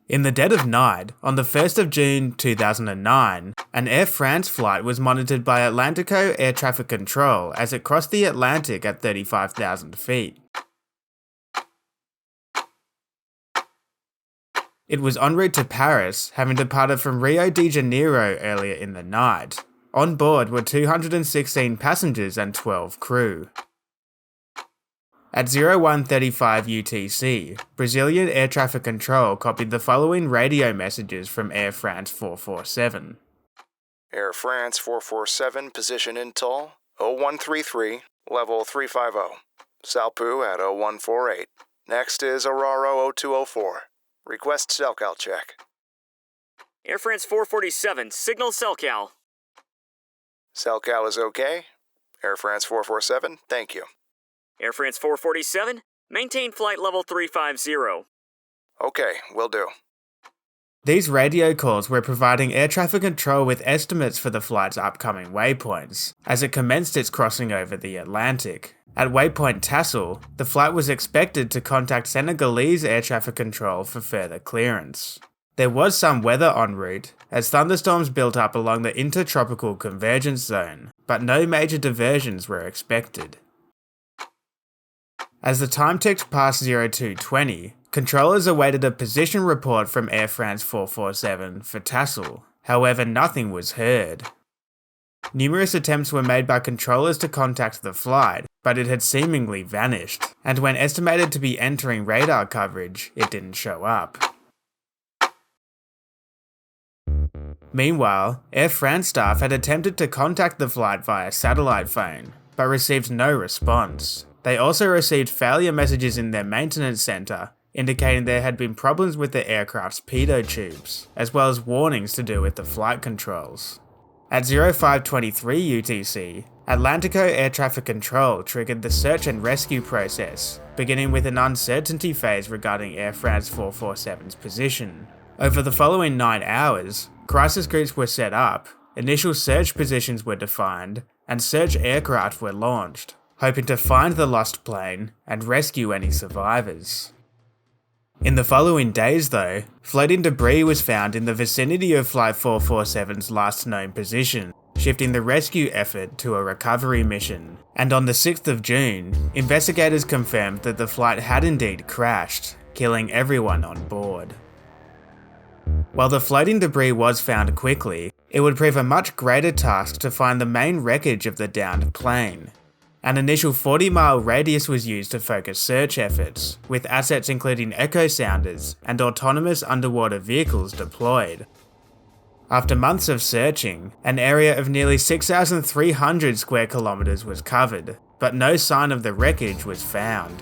In the dead of night, on the 1st of June 2009, an Air France flight was monitored by Atlántico Air Traffic Control as it crossed the Atlantic at 35,000 feet. It was en route to Paris, having departed from Rio De Janeiro earlier in the night. On board were 216 passengers and 12 crew. At 0135 UTC, Brazilian Air Traffic Control copied the following radio messages from Air France 447. Air France 447, position intel, 0133, level 350. Salpu at 0148. Next is Araro 0204. Request CellCal check. Air France 447, signal CellCal. CellCal is okay. Air France 447, thank you. Air France 447, maintain flight level 350. Okay, will do. These radio calls were providing air traffic control with estimates for the flight's upcoming waypoints, as it commenced its crossing over the Atlantic. At waypoint Tassel, the flight was expected to contact Senegalese air traffic control for further clearance. There was some weather en route, as thunderstorms built up along the intertropical convergence zone, but no major diversions were expected. As the time ticked past 0220, controllers awaited a position report from Air France 447 for Tassel, however nothing was heard. Numerous attempts were made by controllers to contact the flight, but it had seemingly vanished, and when estimated to be entering radar coverage, it didn't show up. Meanwhile, Air France staff had attempted to contact the flight via satellite phone, but received no response. They also received failure messages in their maintenance centre, indicating there had been problems with the aircraft's pitot tubes, as well as warnings to do with the flight controls. At 0523 UTC, Atlántico Air Traffic Control triggered the search and rescue process, beginning with an uncertainty phase regarding Air France 447's position. Over the following 9 hours, crisis groups were set up, initial search positions were defined, and search aircraft were launched, hoping to find the lost plane and rescue any survivors. In the following days though, floating debris was found in the vicinity of Flight 447's last known position, shifting the rescue effort to a recovery mission. And on the 6th of June, investigators confirmed that the flight had indeed crashed, killing everyone on board. While the floating debris was found quickly, it would prove a much greater task to find the main wreckage of the downed plane. An initial 40-mile radius was used to focus search efforts, with assets including echo sounders and autonomous underwater vehicles deployed. After months of searching, an area of nearly 6,300 square kilometers was covered, but no sign of the wreckage was found.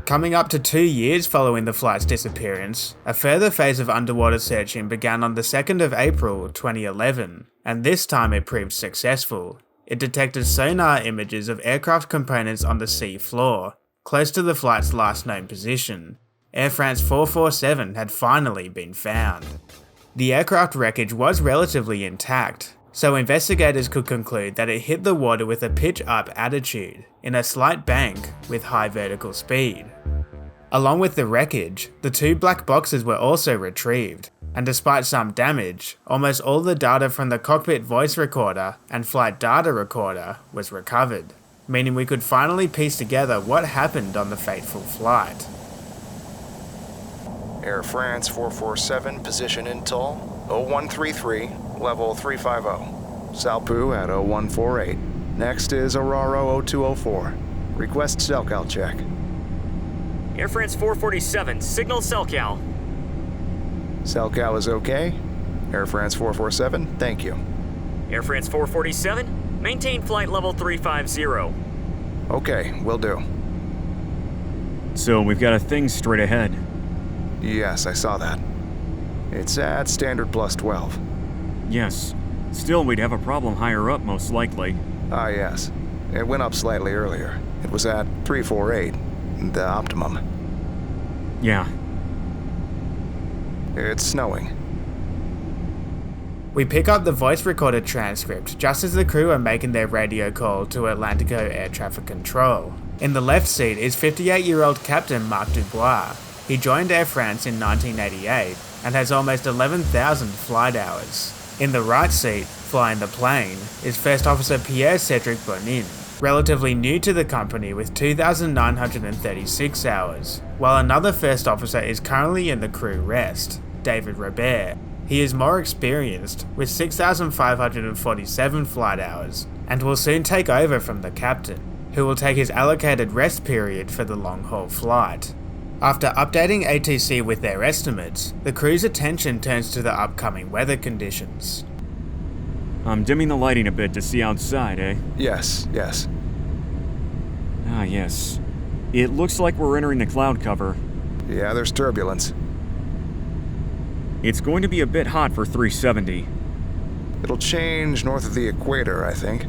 Coming up to 2 years following the flight's disappearance, a further phase of underwater searching began on the 2nd of April 2011, and this time it proved successful. It detected sonar images of aircraft components on the sea floor, close to the flight's last known position. Air France 447 had finally been found. The aircraft wreckage was relatively intact, so investigators could conclude that it hit the water with a pitch-up attitude, in a slight bank with high vertical speed. Along with the wreckage, the 2 black boxes were also retrieved, and despite some damage, almost all the data from the cockpit voice recorder and flight data recorder was recovered, meaning we could finally piece together what happened on the fateful flight. Air France 447, position intel, 0133, level 350. Salpu at 0148. Next is Araro 0204. Request CellCal check. Air France 447, signal CellCal. CellCal is okay. Air France 447, thank you. Air France 447, maintain flight level 350. Okay, will do. So we've got a thing straight ahead. Yes, I saw that. It's at standard plus 12. Yes. Still, we'd have a problem higher up, most likely. Ah, yes. It went up slightly earlier. It was at 348, the optimum. Yeah. It's snowing. We pick up the voice recorded transcript just as the crew are making their radio call to Atlántico Air Traffic Control. In the left seat is 58-year-old Captain Marc Dubois. He joined Air France in 1988 and has almost 11,000 flight hours. In the right seat, flying the plane, is First Officer Pierre-Cedric Bonin, relatively new to the company with 2,936 hours, while another First Officer is currently in the crew rest, David Robert. He is more experienced, with 6,547 flight hours, and will soon take over from the captain, who will take his allocated rest period for the long-haul flight. After updating ATC with their estimates, the crew's attention turns to the upcoming weather conditions. I'm dimming the lighting a bit to see outside, eh? Yes. Ah, yes. It looks like we're entering the cloud cover. Yeah, there's turbulence. It's going to be a bit hot for 370. It'll change north of the equator, I think.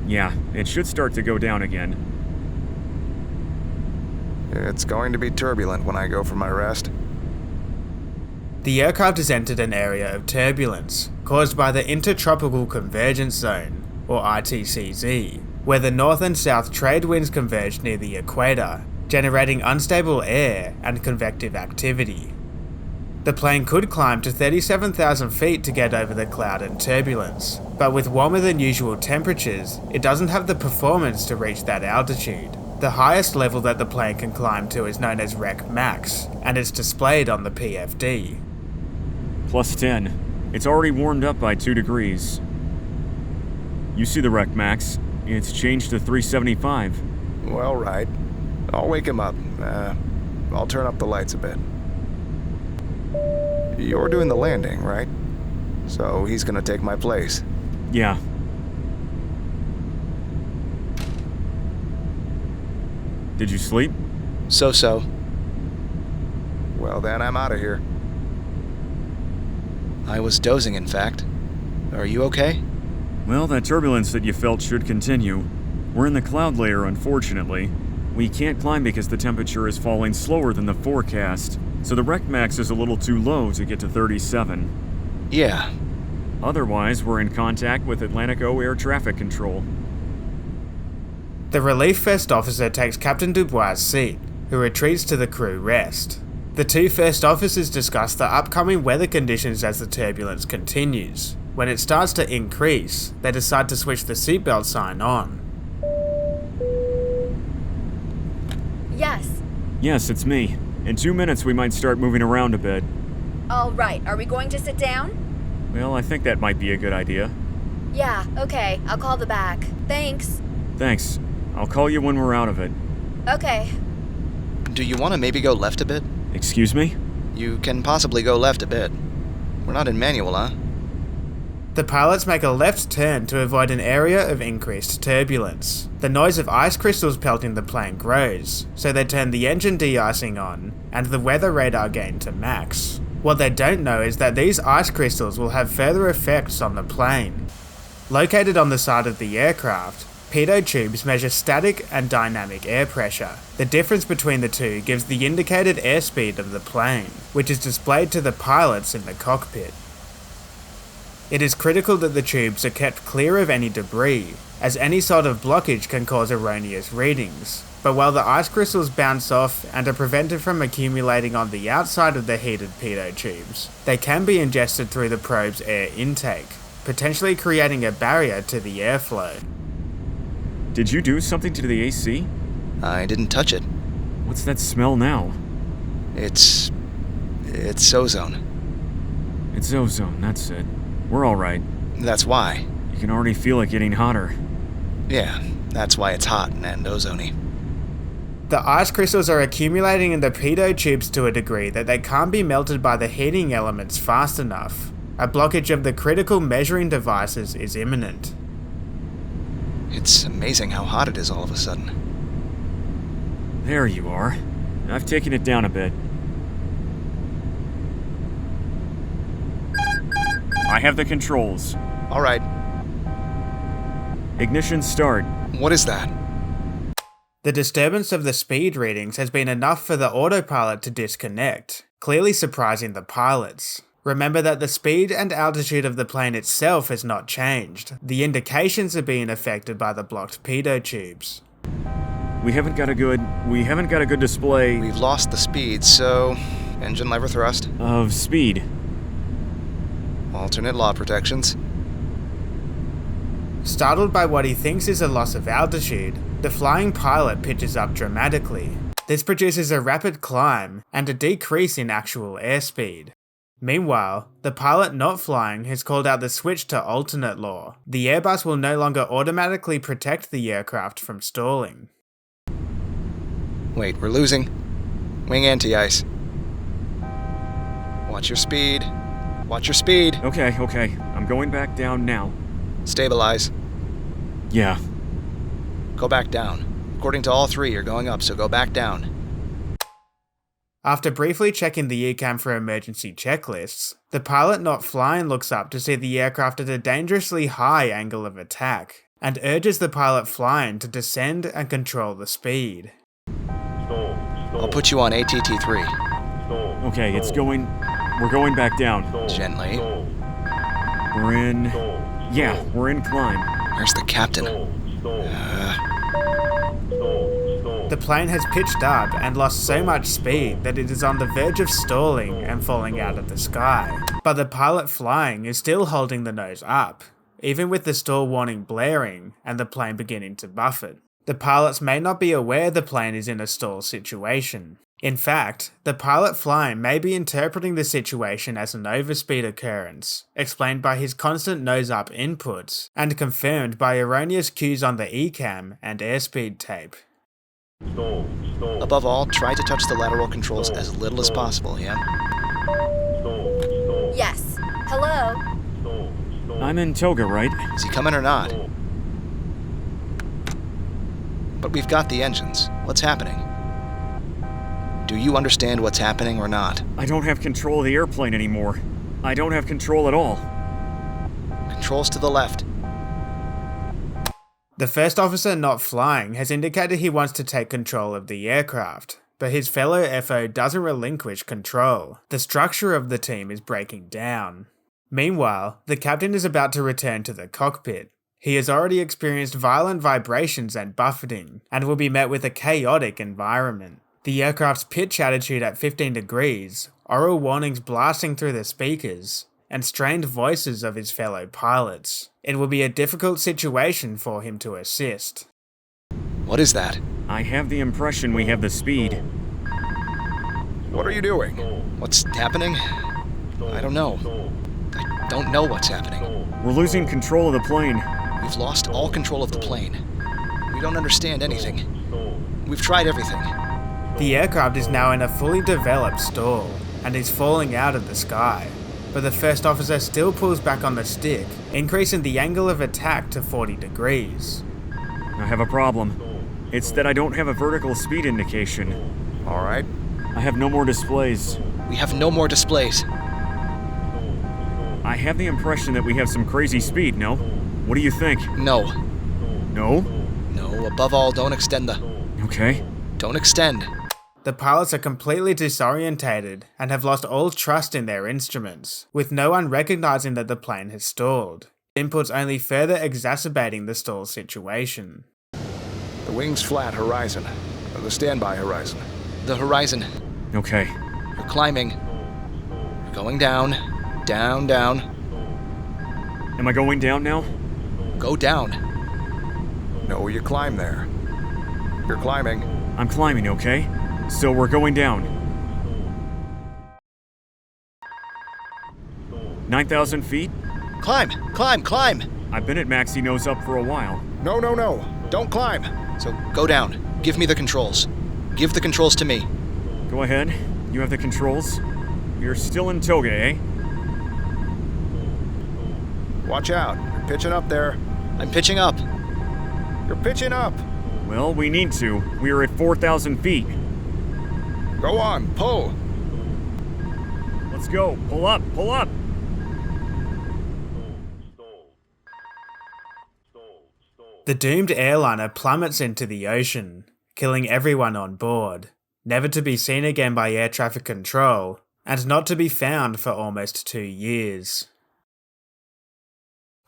Yeah, it should start to go down again. It's going to be turbulent when I go for my rest. The aircraft has entered an area of turbulence caused by the Intertropical Convergence Zone, or ITCZ, where the north and south trade winds converge near the equator, generating unstable air and convective activity. The plane could climb to 37,000 feet to get over the cloud and turbulence, but with warmer than usual temperatures, it doesn't have the performance to reach that altitude. The highest level that the plane can climb to is known as Rec Max, and it's displayed on the PFD. Plus 10. It's already warmed up by 2 degrees. You see the Rec Max. It's changed to 375. Well, right. I'll wake him up. I'll turn up the lights a bit. You're doing the landing, right? So he's gonna take my place. Yeah. Did you sleep? So. Well, then I'm out of here. I was dozing, in fact. Are you okay? Well, that turbulence that you felt should continue. We're in the cloud layer, unfortunately. We can't climb because the temperature is falling slower than the forecast, so the Rec Max is a little too low to get to 37. Yeah. Otherwise, we're in contact with Atlántico Air Traffic Control. The relief first officer takes Captain Dubois' seat, who retreats to the crew rest. The two first officers discuss the upcoming weather conditions as the turbulence continues. When it starts to increase, they decide to switch the seatbelt sign on. Yes. Yes, it's me. In 2 minutes, we might start moving around a bit. All right, are we going to sit down? Well, I think that might be a good idea. Yeah, okay, I'll call the back. Thanks. Thanks. I'll call you when we're out of it. Okay. Do you want to maybe go left a bit? Excuse me? You can possibly go left a bit. We're not in manual, huh? The pilots make a left turn to avoid an area of increased turbulence. The noise of ice crystals pelting the plane grows, so they turn the engine de-icing on, and the weather radar gain to max. What they don't know is that these ice crystals will have further effects on the plane. Located on the side of the aircraft, pitot tubes measure static and dynamic air pressure. The difference between the two gives the indicated airspeed of the plane, which is displayed to the pilots in the cockpit. It is critical that the tubes are kept clear of any debris, as any sort of blockage can cause erroneous readings. But while the ice crystals bounce off and are prevented from accumulating on the outside of the heated pitot tubes, they can be ingested through the probe's air intake, potentially creating a barrier to the airflow. Did you do something to the AC? I didn't touch it. What's that smell now? It's ozone. It's ozone, that's it. We're alright. That's why. You can already feel it getting hotter. Yeah, that's why it's hot and ozony. The ice crystals are accumulating in the pitot tubes to a degree that they can't be melted by the heating elements fast enough. A blockage of the critical measuring devices is imminent. It's amazing how hot it is all of a sudden. There you are. I've taken it down a bit. I have the controls. All right. Ignition start. What is that? The disturbance of the speed readings has been enough for the autopilot to disconnect, clearly surprising the pilots. Remember that the speed and altitude of the plane itself has not changed. The indications are being affected by the blocked pitot tubes. We haven't got a good display We've lost the speed, so engine lever thrust, of speed. alternate law protections. Startled by what he thinks is a loss of altitude, the flying pilot pitches up dramatically. This produces a rapid climb and a decrease in actual airspeed. Meanwhile, the pilot not flying has called out the switch to alternate law. The Airbus will no longer automatically protect the aircraft from stalling. Wait, we're losing. Wing anti-ice. Watch your speed. Watch your speed. Okay. I'm going back down now. Stabilize. Yeah. Go back down. According to all three, you're going up, so go back down. After briefly checking the ECAM for emergency checklists, the pilot not flying looks up to see the aircraft at a dangerously high angle of attack, and urges the pilot flying to descend and control the speed. I'll put you on ATT-3. Okay, we're going back down. Gently. We're in climb. Where's the captain? The plane has pitched up and lost so much speed that it is on the verge of stalling and falling out of the sky. But the pilot flying is still holding the nose up, even with the stall warning blaring and the plane beginning to buffet. The pilots may not be aware the plane is in a stall situation. In fact, the pilot flying may be interpreting the situation as an overspeed occurrence, explained by his constant nose-up inputs, and confirmed by erroneous cues on the ECAM and airspeed tape. Above all, try to touch the lateral controls as little as possible, yeah? Yes. Hello? I'm in toga, right? Is he coming or not? But we've got the engines. What's happening? Do you understand what's happening or not? I don't have control of the airplane anymore. I don't have control at all. Controls to the left. The first officer not flying has indicated he wants to take control of the aircraft, but his fellow FO doesn't relinquish control. The structure of the team is breaking down. Meanwhile, the captain is about to return to the cockpit. He has already experienced violent vibrations and buffeting, and will be met with a chaotic environment. The aircraft's pitch attitude at 15 degrees, oral warnings blasting through the speakers, and strained voices of his fellow pilots. It will be a difficult situation for him to assist. What is that? I have the impression we have the speed. What are you doing? What's happening? I don't know. I don't know what's happening. We're losing control of the plane. We've lost all control of the plane. We don't understand anything. We've tried everything. The aircraft is now in a fully developed stall, and is falling out of the sky. But the first officer still pulls back on the stick, increasing the angle of attack to 40 degrees. I have a problem. It's that I don't have a vertical speed indication. All right. I have no more displays. We have no more displays. I have the impression that we have some crazy speed, no? What do you think? No. No? No, above all, don't extend the... Okay. Don't extend. The pilots are completely disorientated and have lost all trust in their instruments, with no one recognizing that the plane has stalled. Inputs only further exacerbating the stall situation. The wing's flat horizon. The standby horizon. The horizon. Okay. You're climbing. You're going down. Down, down. Am I going down now? Go down. No, you climb there. You're climbing. I'm climbing, okay? So we're going down. 9,000 feet? Climb, climb, climb. I've been at maxi nose up for a while. No, no, no. Don't climb. So go down. Give me the controls. Give the controls to me. Go ahead. You have the controls. You're still in toga, eh? Watch out. You're pitching up there. I'm pitching up. You're pitching up. Well, we need to. We are at 4,000 feet. Go on. Pull. Let's go. Pull up. Pull up. The doomed airliner plummets into the ocean, killing everyone on board, never to be seen again by air traffic control, and not to be found for almost 2 years.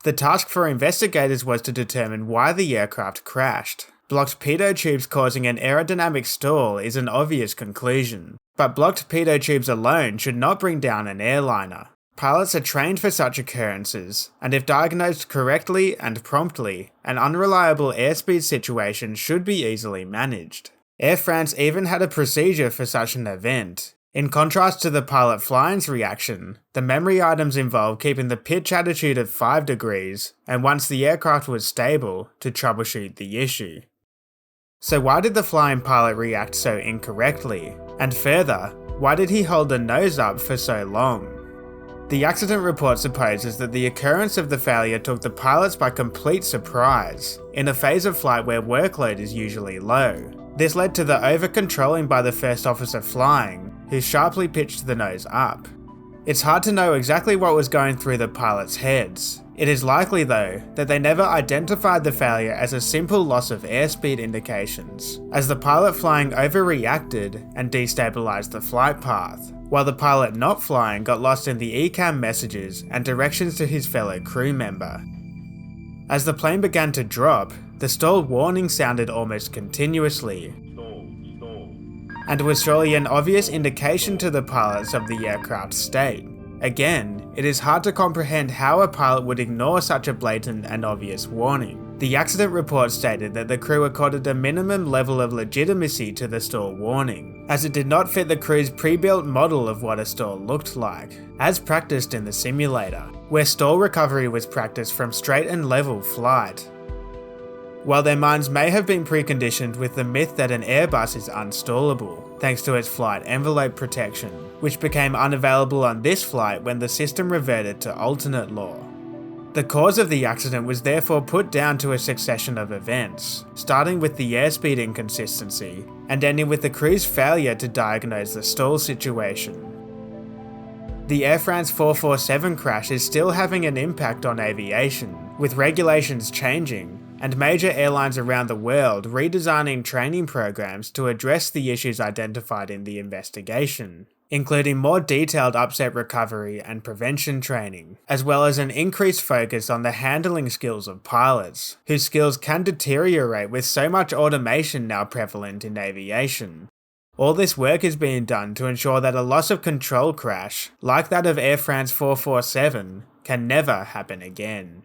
The task for investigators was to determine why the aircraft crashed, Blocked pitot tubes causing an aerodynamic stall is an obvious conclusion, but blocked pitot tubes alone should not bring down an airliner. Pilots are trained for such occurrences, and if diagnosed correctly and promptly, an unreliable airspeed situation should be easily managed. Air France even had a procedure for such an event. In contrast to the pilot flying's reaction, the memory items involved keeping the pitch attitude at 5 degrees, and once the aircraft was stable, to troubleshoot the issue. So why did the flying pilot react so incorrectly? And further, why did he hold the nose up for so long? The accident report supposes that the occurrence of the failure took the pilots by complete surprise, in a phase of flight where workload is usually low. This led to the over-controlling by the first officer flying, who sharply pitched the nose up. It's hard to know exactly what was going through the pilots' heads. It is likely though, that they never identified the failure as a simple loss of airspeed indications, as the pilot flying overreacted and destabilized the flight path, while the pilot not flying got lost in the ECAM messages and directions to his fellow crew member. As the plane began to drop, the stall warning sounded almost continuously, and was surely an obvious indication to the pilots of the aircraft's state. Again, it is hard to comprehend how a pilot would ignore such a blatant and obvious warning. The accident report stated that the crew accorded a minimum level of legitimacy to the stall warning, as it did not fit the crew's pre-built model of what a stall looked like, as practiced in the simulator, where stall recovery was practiced from straight and level flight. While their minds may have been preconditioned with the myth that an Airbus is unstallable, thanks to its flight envelope protection, which became unavailable on this flight when the system reverted to alternate law. The cause of the accident was therefore put down to a succession of events, starting with the airspeed inconsistency, and ending with the crew's failure to diagnose the stall situation. The Air France 447 crash is still having an impact on aviation, with regulations changing, and major airlines around the world redesigning training programs to address the issues identified in the investigation, including more detailed upset recovery and prevention training, as well as an increased focus on the handling skills of pilots, whose skills can deteriorate with so much automation now prevalent in aviation. All this work is being done to ensure that a loss of control crash, like that of Air France 447, can never happen again.